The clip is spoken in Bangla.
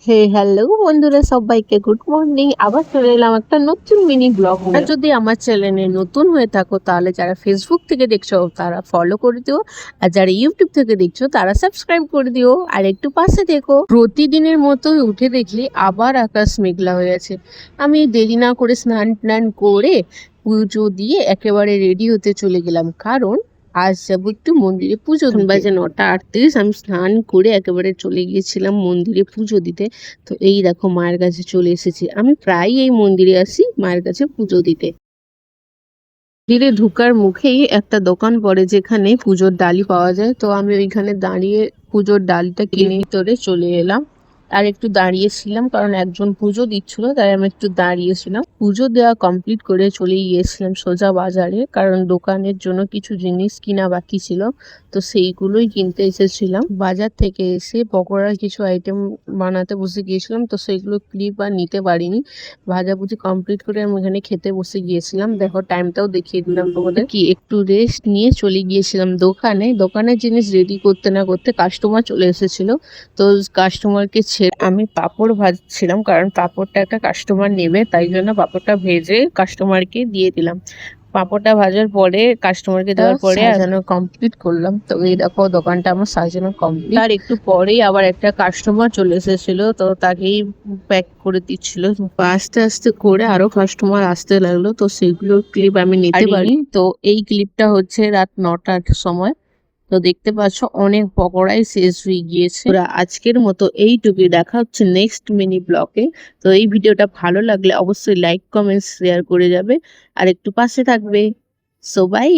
হ্যালো বন্ধুরা, সবাইকে গুড মর্নিং। আবার চলে এলাম একটা নতুন মিনি ব্লগ। আর যদি আমার চ্যানেলে নতুন হয়ে থাকো তাহলে যারা ফেসবুক থেকে দেখছো তারা ফলো করে দিও, আর যারা ইউটিউব থেকে দেখছো তারা সাবস্ক্রাইব করে দিও, আর একটু পাশে দেখো। প্রতিদিনের মতোই উঠে দেখি আবার আকাশ মেঘলা হয়ে আছে। আমি দেরি না করে স্নান টান করে পুজো দিয়ে একেবারে রেডি হতে চলে গেলাম, কারণ আজ যাবো একটু মন্দিরে পুজো দিতে। বাজে 9:38। আমি স্নান করে একেবারে চলে গিয়েছিলাম মন্দিরে পুজো দিতে। তো এই দেখো মায়ের কাছে চলে এসেছি। আমি প্রায় এই মন্দিরে আসি মায়ের কাছে পুজো দিতে। মন্দিরে ঢুকার মুখেই একটা দোকান পড়ে যেখানে পুজোর ডালি পাওয়া যায়। তো আমি ওইখানে দাঁড়িয়ে পুজোর ডালটা কিনে ভিতরে চলে এলাম। আর একটু দাঁড়িয়েছিলাম কারণ একজন পুজো দিচ্ছিল, তাই আমি একটু দাঁড়িয়েছিলাম। পুজো দেওয়া কমপ্লিট করে চলে গিয়েছিলাম সোজা বাজারে, কারণ দোকানের জন্য কিছু জিনিস কিনা বাকি ছিল। তো সেইগুলোই কিনতে এসেছিলাম। বাজার থেকে এসে পকোড়ার কিছু আইটেম বানাতে বসে গিয়েছিলাম, তো সেইগুলো ক্লিপ আর নিতে পারিনি। ভাজাভুজি কমপ্লিট করে আমি এখানে খেতে বসে গিয়েছিলাম। দেখো টাইমটাও দেখিয়ে দিলাম তোমাদের। কি একটু রেস্ট নিয়ে চলে গিয়েছিলাম দোকানে। দোকানের জিনিস রেডি করতে না করতে কাস্টমার চলে এসেছিল। তো কাস্টমারকে ছেড়ে আমি পাঁপড় ভাজছিলাম, কারণ পাঁপড়টা একটা কাস্টমার নেবে, তাই জন্য পাঁপড়টা ভেজে কাস্টমারকে দিয়ে দিলাম। পাঁপড়টা ভাজার পরে কাস্টমারকে দেওয়ার পরে সাজানো কমপ্লিট করলাম। তো এই দেখো দোকানটা আমার সাজানো কমপ্লিট। আর একটু পরেই আবার একটা কাস্টমার চলে এসেছিল, তো তাকেই প্যাক করে দিচ্ছিল। আস্তে আস্তে করে আরো কাস্টমার আসতে লাগলো, তো সেগুলো ক্লিপ আমি নিতে পারি। তো এই ক্লিপটা হচ্ছে রাত 9টার সময়। তো দেখতে পাচ্ছ অনেক পকোড়াই শেষ হয়ে গিয়েছে। ওরা আজকের মতো এইটুকুই, দেখা হচ্ছে নেক্সট মিনি ব্লগে। তো এই ভিডিওটা ভালো লাগলে অবশ্যই লাইক কমেন্ট শেয়ার করে যাবে, আর একটু পাশে থাকবে। So by.